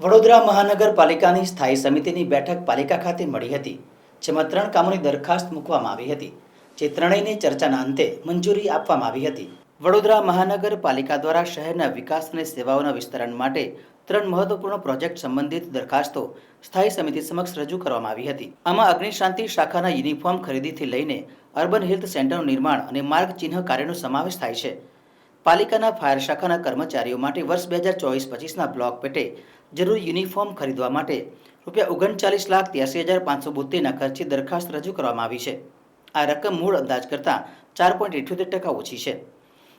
વડોદરા મહાનગરપાલિકાની સ્થાયી સમિતિની બેઠક પાલિકા ખાતે મળી હતી, જેમાં 3 કામોની દરખાસ્ત મૂકવામાં આવી હતી, જે ત્રણેયને ચર્ચાના અંતે મંજૂરી આપવામાં આવી હતી। વડોદરા મહાનગરપાલિકા દ્વારા શહેરના વિકાસ અને સેવાઓના વિસ્તરણ માટે 3 મહત્વપૂર્ણ પ્રોજેક્ટ સંબંધિત દરખાસ્તો સ્થાયી સમિતિ સમક્ષ રજૂ કરવામાં આવી હતી। આમાં અગ્નિશાંતિ શાખાના યુનિફોર્મ ખરીદીથી લઈને અર્બન હેલ્થ સેન્ટરનું નિર્માણ અને માર્ગ ચિહ્ન કાર્યનો સમાવેશ થાય છે। પાલિકાના ફાયર શાખાના કર્મચારીઓ માટે વર્ષ 2024-25ના બ્લોક પેટે જરૂરી યુનિફોર્મ ખરીદવા માટે ₹39,83,572ના ખર્ચે દરખાસ્ત રજૂ કરવામાં આવી છે। આ રકમ મૂળ અંદાજ કરતાં 4.78% ઓછી છે।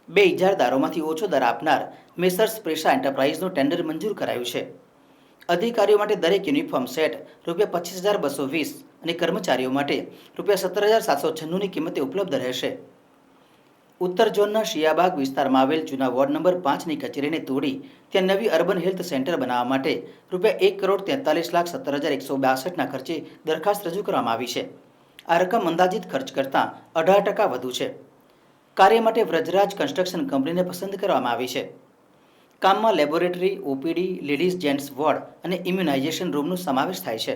2 ઇજારદારોમાંથી ઓછો દર આપનાર મેસર્સ પ્રેસા એન્ટરપ્રાઇઝનું ટેન્ડર મંજૂર કરાયું છે। અધિકારીઓ માટે દરેક યુનિફોર્મ સેટ ₹25,220 અને કર્મચારીઓ માટે ₹17,796ની કિંમતે ઉપલબ્ધ રહેશે। ઉત્તર ઝોનના શિયાબાગ વિસ્તારમાં આવેલ જૂના વોર્ડ નંબર 5ની કચેરીને તોડી ત્યાં નવી અર્બન હેલ્થ સેન્ટર બનાવવા માટે ₹1,43,17,162ના ખર્ચે દરખાસ્ત રજૂ કરવામાં આવી છે। આ રકમ અંદાજિત ખર્ચ કરતાં 18% વધુ છે। કાર્ય માટે વ્રજરાજ કન્સ્ટ્રક્શન કંપનીને પસંદ કરવામાં આવી છે। કામમાં laboratory, OPD, ladies gents ward અને ઇમ્યુનાઇઝેશન રૂમનો સમાવેશ થાય છે।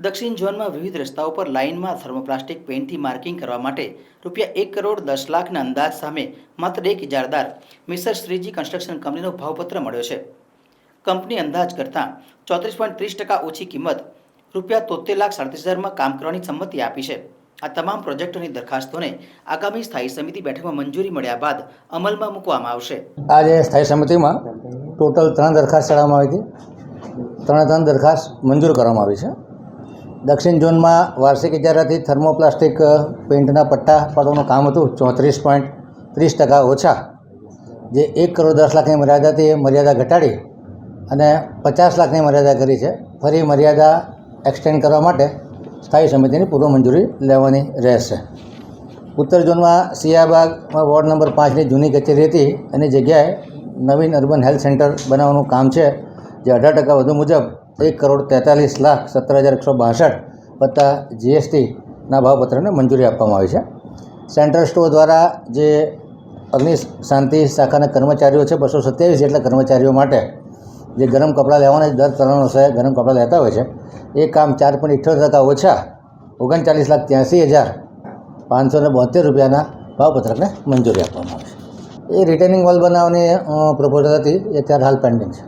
દક્ષિણ ઝોનમાં વિવિધ રસ્તાઓ પર લાઇનમાં થર્મોપ્લાસ્ટિક પેઇન્ટથી માર્કિંગ કરવા માટે ₹1,10,00,000ના અંદાજ સામે માત્ર એક ઇજારદાર મેસર્સ શ્રીજી કન્સ્ટ્રક્શન કંપનીનો ભાવપત્ર મળ્યો છે। કંપની અંદાજ કરતાં 34.30% ઓછી કિંમત ₹73,37,000માં કામ કરવાની સંમતિ આપી છે। આ તમામ પ્રોજેક્ટોની દરખાસ્તોને આગામી સ્થાયી સમિતિ બેઠકમાં મંજૂરી મળ્યા બાદ અમલમાં મૂકવામાં આવશે। આજે સ્થાયી સમિતિમાં ટોટલ 3 દરખાસ્ત ચડાવવામાં આવી હતી। 3 દરખાસ્ત મંજૂર કરવામાં આવી છે। દક્ષિણ ઝોનમાં વાર્ષિક ઇજારાથી થર્મોપ્લાસ્ટિક પેઇન્ટના પટ્ટા પાડવાનું કામ હતું 34.30% ઓછા, જે 1,10,00,000ની મર્યાદાથી મર્યાદા ઘટાડી અને 50,00,000ની મર્યાદા કરી છે। ફરી મર્યાદા એક્સટેન્ડ કરવા માટે સ્થાયી સમિતિની પૂર્વ મંજૂરી લેવાની રહેશે। ઉત્તર ઝોનમાં શિયાબાગમાં વોર્ડ નંબર 5ની જૂની કચેરી હતી, એની જગ્યાએ નવીન અર્બન હેલ્થ સેન્ટર બનાવવાનું કામ છે, જે 18% વધુ મુજબ ₹1,43,17,162 વત્તા GSTના ભાવપત્રને મંજૂરી આપવામાં આવી છે। સેન્ટ્રલ સ્ટોર દ્વારા જે અગ્નિશાંતિ શાખાના કર્મચારીઓ છે, 227 જેટલા કર્મચારીઓ માટે જે ગરમ કપડાં લેવાના દર 3 વર્ષે ગરમ કપડાં લેતા હોય છે, એ કામ 4.78% ઓછા ₹39,83,572ના ભાવપત્રકને મંજૂરી આપવામાં આવી છે। એ રિટેનિંગ વોલ બનાવવાની પ્રપોઝલ હતી, એ અત્યારે હાલ પેન્ડિંગ છે।